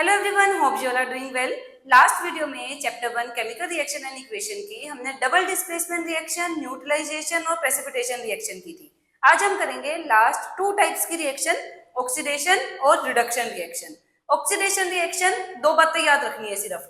Hello everyone, hope you all are doing well. Last video में chapter 1 chemical reaction and equation की हमने double displacement reaction, neutralisation और precipitation reaction की थी। आज हम करेंगे लास्ट टू टाइप्स की रिएक्शन, ऑक्सीडेशन और रिडक्शन रिएक्शन। ऑक्सीडेशन रिएक्शन दो बातें याद रखनी है सिर्फ।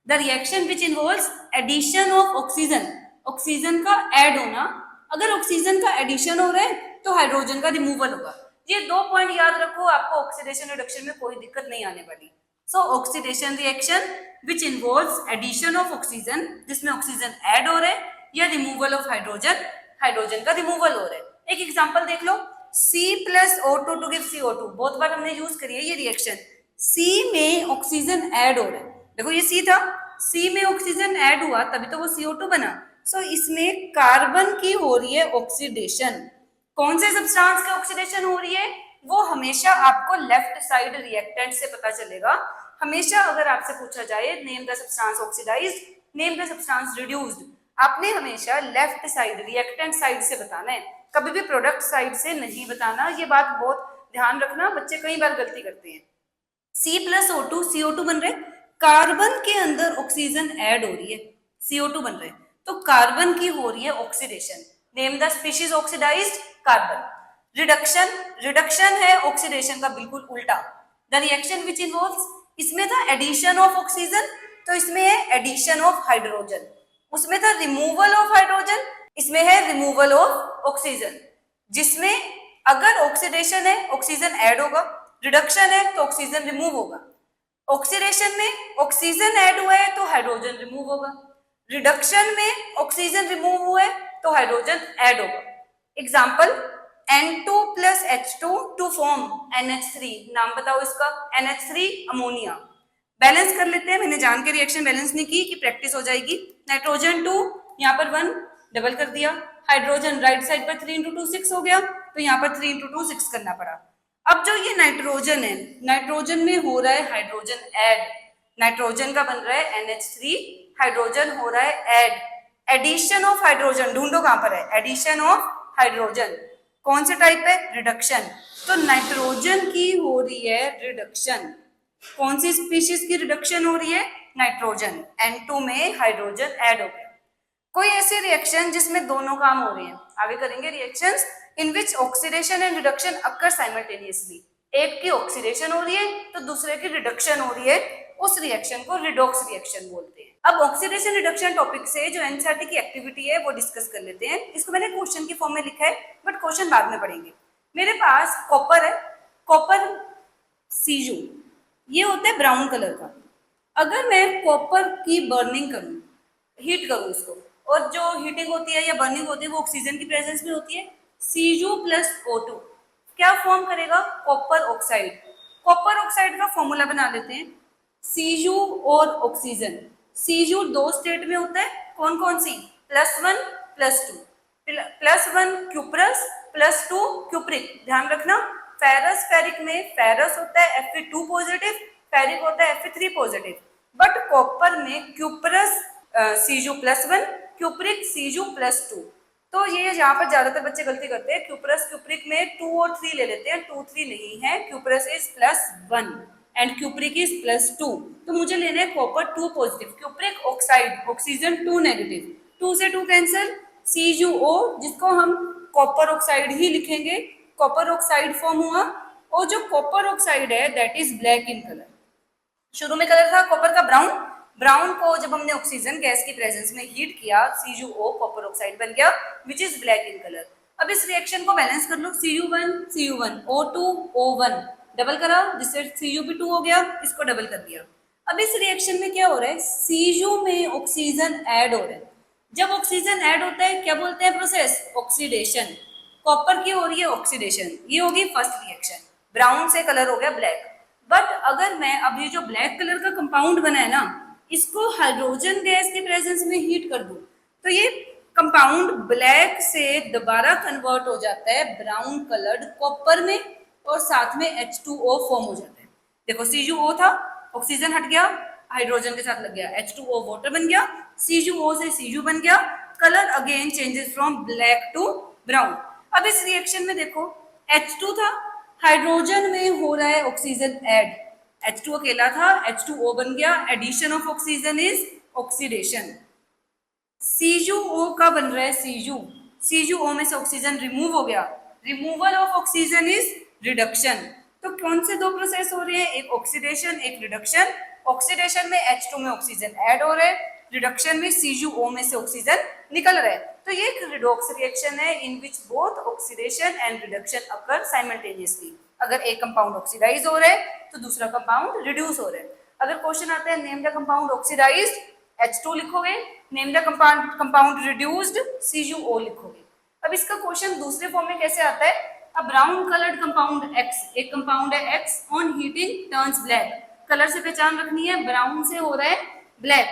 The reaction which involves addition of oxygen, oxygen का ऐड होना। अगर ऑक्सीजन का एडिशन हो रहा है तो हाइड्रोजन का रिमूवल होगा। ये दो पॉइंट याद रखो, आपको ऑक्सीडेशन रिडक्शन में कोई दिक्कत नहीं आने वाली। So oxidation reaction which involves addition of oxygen, जिसमें ऑक्सीजन ऐड हो रहा है, या रिमूवल ऑफ हाइड्रोजन, हाइड्रोजन का रिमूवल हो रहा है। एक एग्जांपल देख लो, C+O2 टू गिव CO2। बहुत बार हमने यूज करी है ये रिएक्शन। C में ऑक्सीजन ऐड हो रहा है, देखो ये C था, C में ऑक्सीजन ऐड हुआ तभी तो वो CO2 बना। सो इसमें कार्बन की हो रही है ऑक्सीडेशन। कौन से सब्सटेंस की ऑक्सीडेशन हो रही है वो हमेशा आपको लेफ्ट साइड रिएक्टेंट से पता चलेगा। हमेशा अगर आपसे पूछा जाए name the substance oxidized, name the substance reduced, आपने हमेशा लेफ्ट साइड रिएक्टेंट साइड से बताना है, कभी भी प्रोडक्ट साइड से नहीं बताना। ये बात बहुत ध्यान रखना, बच्चे कई बार गलती करते हैं। C+O2 CO2 बन रहे, कार्बन के अंदर ऑक्सीजन ऐड हो रही है, CO2 बन रहे, तो कार्बन की हो रही है oxidation. Name the species oxidized, carbon. Reduction, reduction है ऑक्सीडेशन का बिल्कुल उल्टा। द रिएक्शन विच इन्वॉल्व्स, इसमें था एडिशन ऑफ ऑक्सीजन तो इसमें है एडिशन ऑफ हाइड्रोजन। उसमें था रिमूवल ऑफ हाइड्रोजन, इसमें है रिमूवल ऑफ ऑक्सीजन। जिसमें अगर ऑक्सीडेशन है ऑक्सीजन ऐड होगा, रिडक्शन है तो ऑक्सीजन रिमूव होगा। ऑक्सीडेशन में ऑक्सीजन ऐड हुआ है तो हाइड्रोजन रिमूव होगा, रिडक्शन में ऑक्सीजन रिमूव हुआ है तो हाइड्रोजन ऐड होगा। Example, N2 plus H2 to form NH3। नाम बताओ इसका, NH3 अमोनिया। बैलेंस कर लेते हैं, मैंने जान के रिएक्शन बैलेंस नहीं की कि प्रैक्टिस हो जाएगी। नाइट्रोजन 2, यहाँ पर 1 डबल कर दिया। हाइड्रोजन राइट साइड पर 3 × 2 6 हो गया, तो यहाँ पर 3 × 2 6 करना पड़ा। अब जो ये नाइट्रोजन है, नाइट्रोजन में हो रहा है हाइड्रोजन ऐड, नाइट्रोजन का बन रहा है NH3, हाइड्रोजन हो रहा है ऐड। एडिशन ऑफ हाइड्रोजन ढूंढो कहां पर है, एडिशन ऑफ हाइड्रोजन। कौन से टाइप है, रिडक्शन। तो नाइट्रोजन की हो रही है रिडक्शन। कौन सी स्पीशीज की रिडक्शन हो रही है, नाइट्रोजन। N2 में हाइड्रोजन ऐड हो गया। कोई ऐसी रिएक्शन जिसमें दोनों काम हो रहे हैं, आगे करेंगे reactions in which oxidation and reduction occur simultaneously. एक की ऑक्सीडेशन हो रही है तो दूसरे की रिडक्शन हो रही है, उस रिएक्शन को रिडॉक्स रिएक्शन बोलते हैं। अब ऑक्सीडेशन रिडक्शन टॉपिक से जो एनसीईआरटी की एक्टिविटी है वो डिस्कस कर लेते हैं। इसको मैंने क्वेश्चन की फॉर्म में लिखा है, बट क्वेश्चन बाद में पढ़ेंगे। मेरे पास कॉपर है, कॉपर सीजू, ये होता है ब्राउन कलर का। अगर मैं कॉपर की बर्निंग करूं, हीट करूं इसको, और जो हीटिंग होती है या बर्निंग होती है वो ऑक्सीजन की प्रेजेंस में होती है, Cu+O2 क्या फॉर्म करेगा, कॉपर ऑक्साइड। कॉपर ऑक्साइड का फॉर्मूला बना लेते हैं, Cu और ऑक्सीजन। Cu दो स्टेट में होता है, कौन कौन सी, +1 +2। +1 क्यूप्रस, +2 क्यूप्रिक। ध्यान रखना, फेरस फेरिक में फेरस होता है Fe2 पॉजिटिव, फेरिक होता है Fe3 पॉजिटिव, बट कॉपर में क्यूप्रस Cu+1, क्यूप्रिक Cu+2। तो ये यहाँ पर ज्यादातर बच्चे गलती करते हैं, क्यूप्रस क्यूप्रिक में 2 और 3 ले लेते हैं, 2 3 नहीं है, cuprous is +1 and cupric is +2। तो मुझे लेना है copper 2 positive, cupric oxide, oxygen 2 negative, 2 से 2 कैंसिल, CuO, जिसको हम कॉपर ऑक्साइड ही लिखेंगे, कॉपर ऑक्साइड फॉर्म हुआ। और जो कॉपर ऑक्साइड है that is black in colour. शुरू में कलर था कॉपर का ब्राउन, ब्राउन को जब हमने ऑक्सीजन गैस की प्रेजेंस में हीट किया, CuO कॉपर ऑक्साइड बन गया which is black in colour. अब इस रिएक्शन को बैलेंस कर लो, Cu1 O2 O1 डबल करा, जिससे Cu भी 2 हो गया, इसको डबल कर दिया। अब इस रिएक्शन में क्या हो रहा है, Cu में ऑक्सीजन ऐड हो रहा है। जब ऑक्सीजन ऐड होता है क्या बोलते हैं प्रोसेस, ऑक्सीडेशन। कॉपर की हो रही है ऑक्सीडेशन, ये होगी फर्स्ट रिएक्शन, ब्राउन से कलर हो गया ब्लैक। बट अगर मैं अब ये जो ब्लैक कलर का कंपाउंड बना है ना, इसको हाइड्रोजन गैस की प्रेजेंस में हीट कर दूं, तो ये कंपाउंड ब्लैक से दोबारा कन्वर्ट हो जाता है ब्राउन कलर्ड कॉपर में, और साथ में H2O फॉर्म हो जाता है। देखो CuO था, ऑक्सीजन हट गया, हाइड्रोजन के साथ लग गया, H2O वाटर बन गया, CuO से Cu बन गया, colour again changes from black to brown. अब इस रिएक्शन में देखो H2 था, हाइड्रोजन में हो रहा है ऑक्सीजन ऐड, H2 अकेला था, H2O बन गया, addition of oxygen is oxidation. CuO का बन रहा है CuO में से ऑक्सीजन रिमूव हो गया, removal of oxygen is reduction. तो कौन से दो प्रोसेस हो रहे हैं, एक ऑक्सीडेशन एक रिडक्शन। ऑक्सीडेशन में H2 में ऑक्सीजन ऐड हो रहा है, रिडक्शन में CuO में से ऑक्सीजन निकल रहा है। तो ये एक रिडॉक्स रिएक्शन है in which both oxidation and reduction occur simultaneously. अगर एक कंपाउंड ऑक्सीडाइज हो रहा है तो दूसरा कंपाउंड रिड्यूस हो रहा है। अगर क्वेश्चन आता है name the compound oxidised, H2 लिखोगे, name the compound reduced, CuO लिखोगे। अब इसका क्वेश्चन दूसरे फॉर्म में कैसे आता है, अ ब्राउन कलर्ड कंपाउंड X, एक कंपाउंड है X, on heating turns black. Colour से पहचान रखनी है, ब्राउन से हो रहा है black.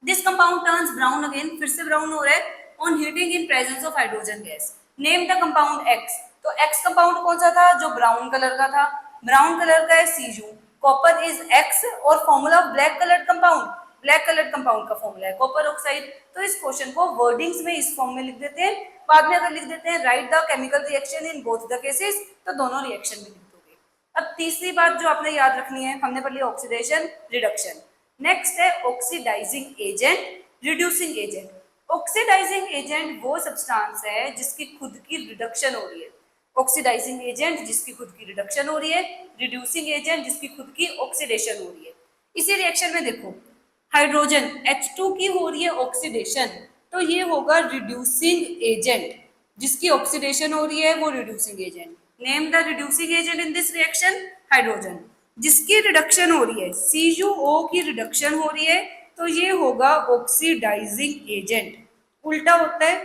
This compound turns brown again, फिर से ब्राउन हो रहा है on heating in presence of hydrogen gas. Name the compound X, तो X कंपाउंड कौन सा था, जो ब्राउन कलर का था, ब्राउन कलर का है Cu, कॉपर इज X और formula of black coloured compound, black coloured compound का फॉर्मूला है कॉपर ऑक्साइड। तो इस क्वेश्चन को वर्डिंग्स में इस फॉर्म में लिख देते हैं, बाद में अगर लिख देते हैं right the chemical reaction in both the cases, तो दोनों रिएक्शन में लिख दोगे। अब तीसरी बात जो आपने याद रखनी है, हमने पढ़ लिया ऑक्सीडेशन रिडक्शन, नेक्स्ट है oxidising agent reducing agent. Oxidizing agent वो सब्सटेंस है जिसकी खुद की रिडक्शन हो रही है, ऑक्सीडाइजिंग एजेंट जिसकी खुद की रिडक्शन हो रही है, रिड्यूसिंग एजेंट जिसकी खुद की ऑक्सीडेशन हो रही है। इसी रिएक्शन में देखो हाइड्रोजन H2 की हो रही है ऑक्सीडेशन, तो ये होगा रिड्यूसिंग एजेंट, जिसकी ऑक्सीडेशन हो रही है वो reducing agent. Name the reducing agent in this reaction, hydrogen. जिसकी रिडक्शन हो रही है CuO की रिडक्शन हो रही है, तो ये होगा ऑक्सीडाइजिंग एजेंट। उल्टा होता है,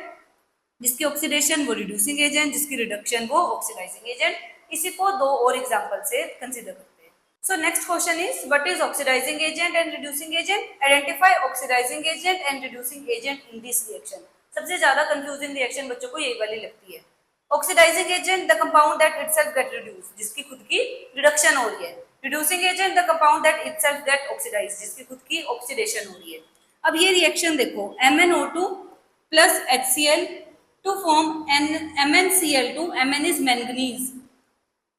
जिसकी ऑक्सीडेशन वो रिड्यूसिंग एजेंट, जिसकी रिडक्शन वो ऑक्सीडाइजिंग एजेंट। इसी को दो और एग्जांपल से कंसीडर करते हैं। So next question is what is oxidising agent and reducing agent, identify oxidizing agent and reducing agent in this reaction. सबसे ज्यादा कंफ्यूजिंग रिएक्शन बच्चों को यही वाली लगती है। Oxidising agent the compound that itself get reduce, जिसकी खुद की रिडक्शन हो रही है। Reducing agent the compound that itself get oxidise, जिसकी खुद की ऑक्सीडेशन हो रही है। अब ये रिएक्शन देखो, MnO2 plus HCl to form MnCl2, Mn is manganese,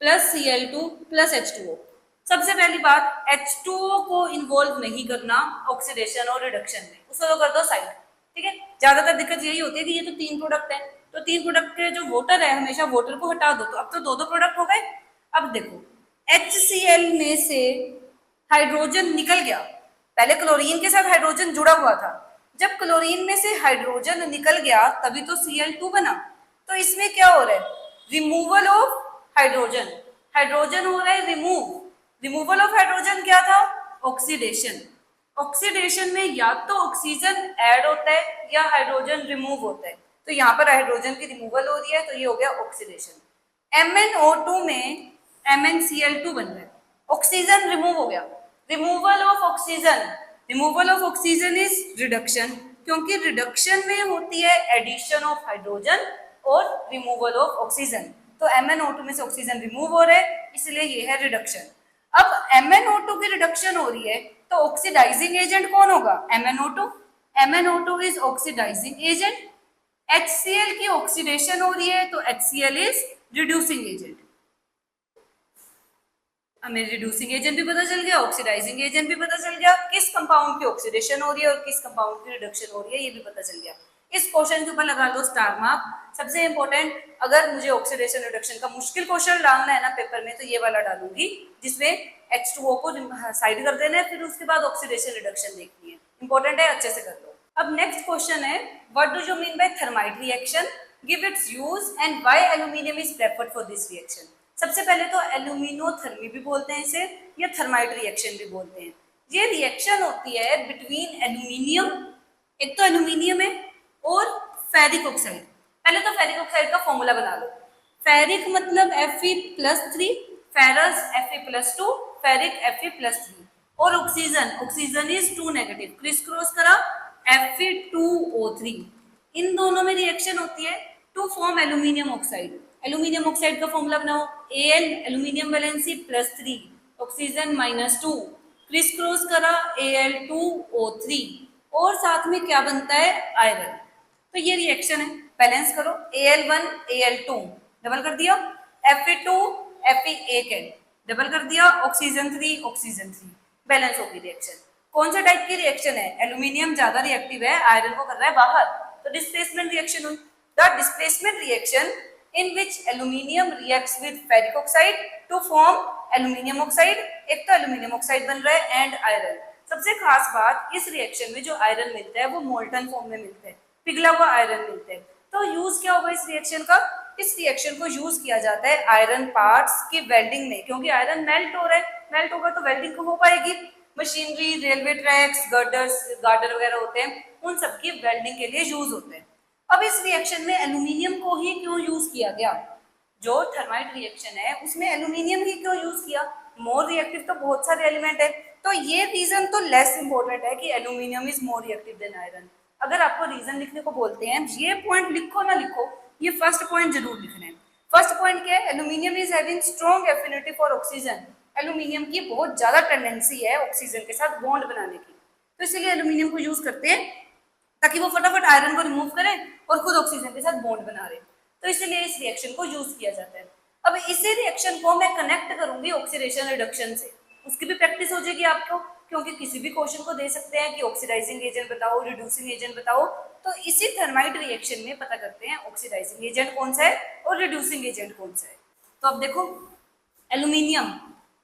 plus Cl2 plus H2O। सबसे पहली बात, H2O को इन्वॉल्व नहीं करना ऑक्सीडेशन और रिडक्शन में, उसको तो कर दो साइड, ठीक है। ज्यादातर दिक्कत यही होती है कि ये तो तीन प्रोडक्ट है, तो तीन प्रोडक्ट के जो वोटर है हमेशा वोटर को हटा दो, तो अब तो दो दो प्रोडक्ट हो गए। अब देखो HCl में से हाइड्रोजन निकल गया, पहले क्लोरीन के साथ हाइड्रोजन जुड़ा हुआ था, जब क्लोरीन में से हाइड्रोजन निकल गया तभी तो Cl2 बना। तो इसमें क्या हो रहा है, रिमूवल ऑफ हाइड्रोजन, हाइड्रोजन हो रहा है रिमूव। रिमूवल ऑफ हाइड्रोजन क्या था, ऑक्सीडेशन। ऑक्सीडेशन में या तो ऑक्सीजन ऐड होता है या हाइड्रोजन रिमूव होता है, तो यहाँ पर हाइड्रोजन की रिमूवल हो रही है, तो ये हो गया ऑक्सीडेशन। MnO2 में MnCl2 बन रहा है, ऑक्सीजन रिमूव हो गया, removal of oxygen, removal of oxygen is reduction, क्योंकि रिडक्शन में होती है एडिशन ऑफ हाइड्रोजन और रिमूवल ऑफ ऑक्सीजन। तो MnO2 में से ऑक्सीजन रिमूव हो रहा है, इसलिए ये है रिडक्शन। अब MnO2 की रिडक्शन हो रही है, तो ऑक्सीडाइजिंग एजेंट कौन होगा, MnO2। MnO2 is oxidising agent. HCl की ऑक्सीडेशन हो रही है, तो HCl इज रिड्यूसिंग एजेंट। हमें रिड्यूसिंग एजेंट भी पता चल गया, ऑक्सीडाइजिंग एजेंट भी पता चल गया, किस कंपाउंड की ऑक्सीडेशन हो रही है और किस कंपाउंड की रिडक्शन हो रही है ये भी पता चल गया। इस क्वेश्चन के ऊपर लगा लो स्टार मार्क। सबसे इंपॉर्टेंट, अगर मुझे ऑक्सीडेशन रिडक्शन का मुश्किल क्वेश्चन डालना है ना पेपर में, तो ये वाला डालूंगी जिसमें H2O को साइड कर देना है, फिर उसके बाद ऑक्सीडेशन रिडक्शन देखनी है, इंपॉर्टेंट है, अच्छे से कर लो। अब नेक्स्ट क्वेश्चन है, what do you mean by thermite reaction, give its use and why aluminium is preferred for this reaction. सबसे पहले तो एल्यूमिनोथर्मी भी बोलते हैं इसे, या थर्माइट रिएक्शन भी बोलते हैं। ये रिएक्शन होती है बिटवीन एल्यूमिनियम, एक तो एल्यूमिनियम है, और फेरिक ऑक्साइड। पहले तो फेरिक ऑक्साइड का फॉर्मूला बना लो, फेरिक मतलब Fe+3, ferrous Fe+2, ferric Fe+3, और oxygen, oxygen is 2 negative, criss cross करा Fe2O3। इन दोनों में रिएक्शन होती है to form aluminium oxide. Aluminium oxide का फॉर्मूला बनाओ, Al aluminium valency +3, oxygen -2, criss cross करा Al2O3, और साथ में क्या बनता है, आयरन। तो ये रिएक्शन है, बैलेंस करो, Al1 Al2 डबल कर दिया, Fe2 Fe1 डबल कर दिया, ऑक्सीजन 3 ऑक्सीजन 3, बैलेंस होगी रिएक्शन। कौन सा टाइप की रिएक्शन है? एल्यूमिनियम ज्यादा रिएक्टिव है, आयरन को कर रहा है बाहर, तो डिस्प्लेसमेंट रिएक्शन हुई। The displacement reaction in which aluminium reacts with ferric oxide to form aluminium oxide, एक तो एल्यूमिनियम ऑक्साइड बन रहा है एंड आयरन। सबसे खास बात, इस रिएक्शन में जो आयरन मिलता है वो मोल्टन फॉर्म में मिलता है, पिघला हुआ आयरन मिलता है। तो यूज क्या होगा इस रिएक्शन का? इस रिएक्शन को यूज किया जाता है आयरन पार्ट्स की वेल्डिंग में, क्योंकि आयरन मेल्ट हो रहा है, मेल्ट होगा तो वेल्डिंग हो पाएगी। मशीनरी, रेलवे ट्रैक्स, गार्डर वगैरह होते हैं, उन सबकी वेल्डिंग के लिए यूज होते हैं। अब इस रिएक्शन में एल्यूमिनियम को ही क्यों यूज किया गया? जो थर्माइट रिएक्शन है उसमें एल्यूमिनियम ही क्यों यूज किया? मोर रिएक्टिव तो बहुत सारे एलिमेंट है, तो ये रीजन तो लेस इंपॉर्टेंट है कि aluminium is more reactive than iron. अगर आपको रीजन लिखने को बोलते हैं, ये पॉइंट लिखो ना लिखो, ये फर्स्ट पॉइंट जरूर लिखना है। फर्स्ट पॉइंट क्या है? Aluminium is having strong affinity for oxygen. Aluminium की बहुत ज्यादा टेंडेंसी है ऑक्सीजन के साथ बॉन्ड बनाने की, तो इसीलिए एल्यूमिनियम को यूज करते हैं ताकि वो फटाफट आयरन को रिमूव करे और खुद ऑक्सीजन के साथ बॉन्ड बना रहे, तो इसलिए इस रिएक्शन को यूज किया जाता है। अब इसी रिएक्शन को मैं कनेक्ट करूंगी ऑक्सीडेशन रिडक्शन से, उसकी भी प्रैक्टिस हो जाएगी आपको, क्योंकि किसी भी क्वेश्चन को दे सकते हैं कि ऑक्सीडाइजिंग एजेंट बताओ, रिड्यूसिंग एजेंट बताओ, तो इसी थर्माइट रिएक्शन में पता करते हैं ऑक्सीडाइजिंग एजेंट कौन सा है और रिड्यूसिंग एजेंट कौन सा है। तो अब देखो, एल्यूमिनियम,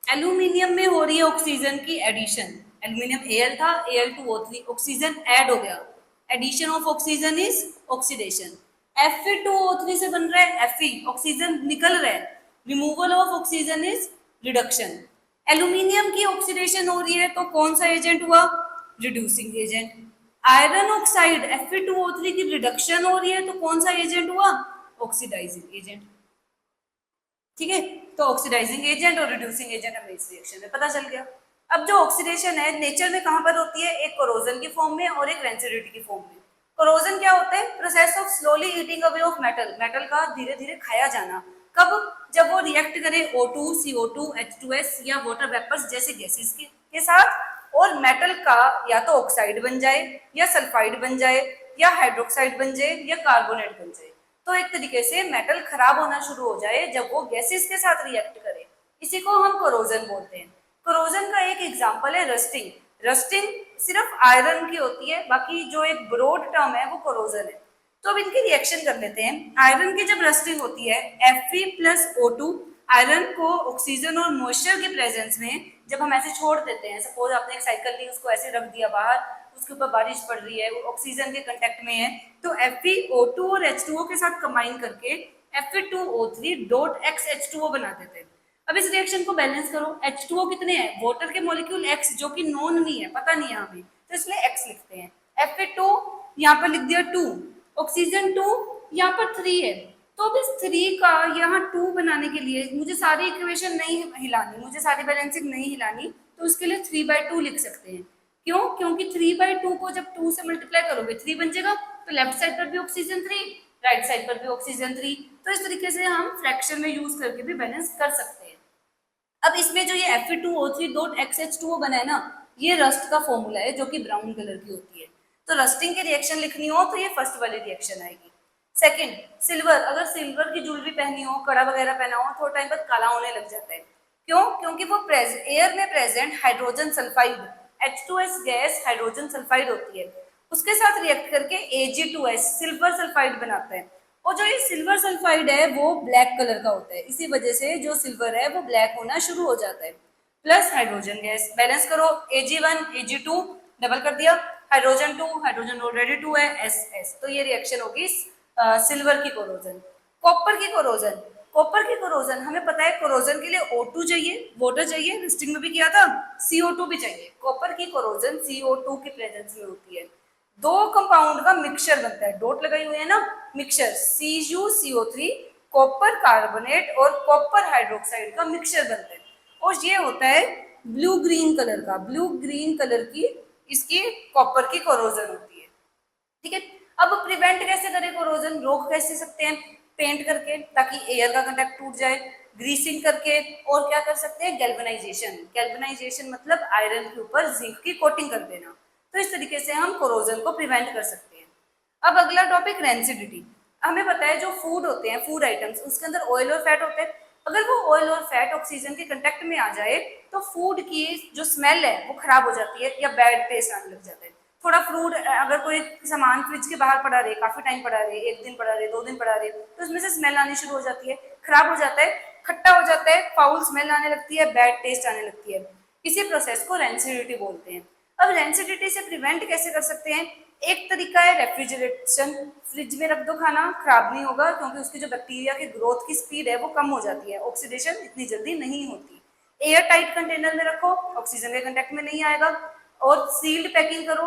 एल्यूमिनियम में हो रही है ऑक्सीजन की एडिशन। एल्यूमिनियम Al था, Al2O3, ऑक्सीजन ऐड हो गया, addition of oxygen is oxidation. Fe2O3 से बन रहा है Fe, ऑक्सीजन निकल रहा है, removal of oxygen is reduction. Aluminium की ऑक्सीडेशन हो रही है तो कौन सा एजेंट हुआ? Reducing agent. Iron oxide Fe2O3 की रिडक्शन हो रही है तो कौन सा एजेंट हुआ? Oxidising agent. ठीक है, तो ऑक्सीडाइजिंग एजेंट और रिड्यूसिंग एजेंट हमें इस रिएक्शन में पता चल गया। अब जो ऑक्सीडेशन है नेचर में कहां पर होती है? एक कोरोजन की फॉर्म में और एक रेंसिडिटी की फॉर्म में। कोरोजन क्या होता है? Process of slowly eating away of metal, metal का धीरे धीरे खाया जाना। कब? जब वो रिएक्ट करे O2, CO2, H2S या वाटर वेपर्स जैसे गैसेस के साथ, और मेटल का या तो ऑक्साइड बन जाए या सल्फाइड बन जाए या हाइड्रोक्साइड बन जाए या कार्बोनेट बन जाए। तो एक तरीके से मेटल खराब होना शुरू हो जाए जब वो गैसेस के साथ रिएक्ट करे, इसी को हम कोरोजन बोलते हैं। कोरोजन का एक एग्जांपल है रस्टिंग। रस्टिंग सिर्फ आयरन की होती है, बाकी जो एक ब्रॉड टर्म है वो कोरोजन है। तो अब इनकी रिएक्शन कर लेते हैं। आयरन की जब रस्टिंग होती है, Fe+O2, आयरन को ऑक्सीजन और मॉइस्चर के प्रेजेंस में जब हम ऐसे छोड़ देते हैं, सपोज आपने एक साइकिल ली, उसको ऐसे रख दिया बाहर, उसके ऊपर बारिश पड़ रही है, वो ऑक्सीजन के कांटेक्ट में है, तो FeO2 और H2O के साथ कंबाइन करके Fe2O3.XH2O बना देते हैं। अब इस रिएक्शन को बैलेंस करो, H2O कितने हैं? वाटर के मॉलिक्यूल X, जो कि नोन नहीं है, पता नहीं है हमें, तो इसलिए X लिखते हैं। Fe2 यहाँ पर लिख दिया 2, ऑक्सीजन 2 यहाँ पर 3 है, तो अब इस 3 का यहाँ 2 बनाने के लिए मुझे सारी इक्वेशन नहीं हिलानी, मुझे सारी बैलेंसिंग नहीं हिलानी, तो उसके लिए 3/2 लिख सकते हैं। क्यों? क्योंकि 3/2 को जब 2 से मल्टीप्लाई करोगे 3 बन जाएगा, तो लेफ्ट साइड पर भी ऑक्सीजन 3, राइट साइड पर भी ऑक्सीजन 3, तो इस तरीके से हम फ्रैक्शन में यूज करके भी बैलेंस कर सकते हैं। अब इसमें जो ये Fe2O3.XH2O बना है ना, ये रस्ट का फॉर्मूला है जो कि ब्राउन कलर की होती है। तो रस्टिंग की रिएक्शन लिखनी हो तो ये फर्स्ट वाली रिएक्शन आएगी। सेकंड, सिल्वर, अगर सिल्वर की ज्वेलरी पहनी हो, कड़ा वगैरह पहना हो, थोड़ा टाइम बाद काला होने लग जाता है। क्यों? क्योंकि वो एयर में present hydrogen sulphide, H2S gas hydrogen sulphide होती है, उसके साथ रिएक्ट करके Ag2S सिल्वर सल्फाइड बनाता है, और जो ये सिल्वर सल्फाइड है वो ब्लैक कलर का होता है, इसी वजह से जो सिल्वर है वो ब्लैक होना शुरू हो जाता है। प्लस हाइड्रोजन गैस, बैलेंस करो, Ag1 Ag2 डबल कर दिया, हाइड्रोजन 2, हाइड्रोजन ऑलरेडी 2 है, SS, तो ये रिएक्शन होगी सिल्वर की कोरोजन। कॉपर की कोरोजन, कॉपर की कोरोजन हमें पता है, कोरोजन के लिए O2 चाहिए, वाटर चाहिए, रस्टिंग में भी किया था, CO2 भी चाहिए। कॉपर की कोरोजन CO2 की प्रेजेंस में होती है, दो कंपाउंड का मिक्सचर बनता है, डॉट लगाई हुई है ना, मिक्सचर CuCO3, कॉपर कार्बोनेट और कॉपर हाइड्रोक्साइड का मिक्सचर बनता है, और ये होता है ब्लू ग्रीन कलर का, ब्लू ग्रीन कलर की इसकी कॉपर की कोरोजन होती है। ठीक है, अब प्रिवेंट कैसे करें कोरोजन, रोक कैसे सकते हैं? पेंट करके, ताकि एयर का कंटेक्ट टूट जाए, ग्रीसिंग करके, और क्या कर सकते हैं? गैल्वेनाइजेशन। गैल्वेनाइजेशन मतलब आयरन के ऊपर जिंक की कोटिंग कर देना, तो इस तरीके से हम कोरोजन को प्रिवेंट कर सकते हैं। अब अगला टॉपिक रेंसिडिटी। हमें पता है जो फूड होते हैं, फूड आइटम्स, उसके अंदर ऑयल और फैट होते हैं, अगर वो ऑयल और फैट ऑक्सीजन के कंटेक्ट में आ जाए तो फूड की जो स्मेल है वो खराब हो जाती है या बैड टेस्ट आने लग जाता है। थोड़ा फ्रूट, अगर कोई सामान फ्रिज के बाहर पड़ा रहे, काफी टाइम पड़ा रहे, 1 दिन पड़ा रहे, 2 दिन पड़ा रहे, तो उसमें से स्मेल आनी शुरू हो जाती है, खराब हो जाता है, खट्टा हो जाता है, फाउल स्मेल आने लगती है, बैड टेस्ट आने लगती है। इसी प्रोसेस को रेंसिडिटी बोलते हैं। अब रेंसिडिटी से प्रिवेंट कैसे कर सकते हैं? एक तरीका है रेफ्रिजरेशन। फ्रिज में रख दो खाना, खराब नहीं होगा क्योंकि उसकी जो बैक्टीरिया की ग्रोथ की स्पीड है वो कम हो जाती है, ऑक्सीडेशन इतनी जल्दी नहीं होती। एयर टाइट कंटेनर में रखो, ऑक्सीजन के कंटेक्ट में नहीं आएगा। और सील्ड पैकिंग करो,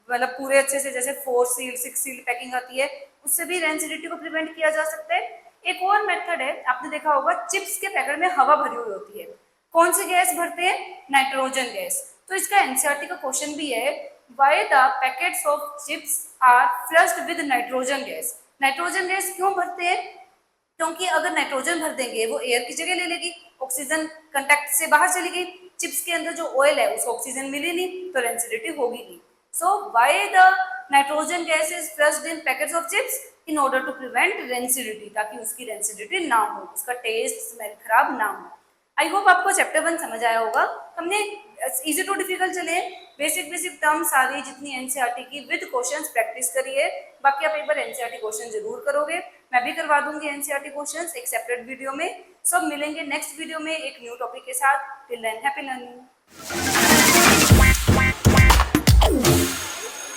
मतलब पूरे अच्छे से, जैसे 4 सील 6 सील पैकिंग आती है, उससे भी रेंसिडिटी को प्रिवेंट किया जा सकता है। एक और मेथड है, आपने देखा होगा चिप्स के पैकेट में हवा भरी हुई होती है, कौन सी गैस भरते हैं? Nitrogen gas. तो इसका एनसीईआरटी का क्वेश्चन भी है, why the packets of chips are flushed with nitrogen gas. Nitrogen gas क्यों भरते हैं? क्योंकि अगर नाइट्रोजन भर देंगे वो एयर की जगह ले लेगी, ऑक्सीजन कंटेक्ट से बाहर चली गई, चिप्स के अंदर जो ऑयल है उसको ऑक्सीजन मिली नहीं तो रेंसिडिटी होगी नहीं। So why the nitrogen gas is flushed in packets of chips? In order to prevent rancidity, ताकि उसकी रेंसिडिटी ना हो, उसका टेस्ट स्मेल खराब ना हो। आई होप आपको चैप्टर 1 समझ आया होगा। हमने इजी टू डिफिकल्ट चले, बेसिक टर्म सारी जितनी एनसीईआरटी की विद क्वेश्चंस प्रैक्टिस करिए। बाकी आप एक बार एनसीईआरटी क्वेश्चन जरूर करोगे, मैं भी करवा दूंगी एनसीईआरटी क्वेश्चंस एक सेपरेट वीडियो में। सब मिलेंगे नेक्स्ट वीडियो में एक न्यू टॉपिक के साथ। Till than happy learning.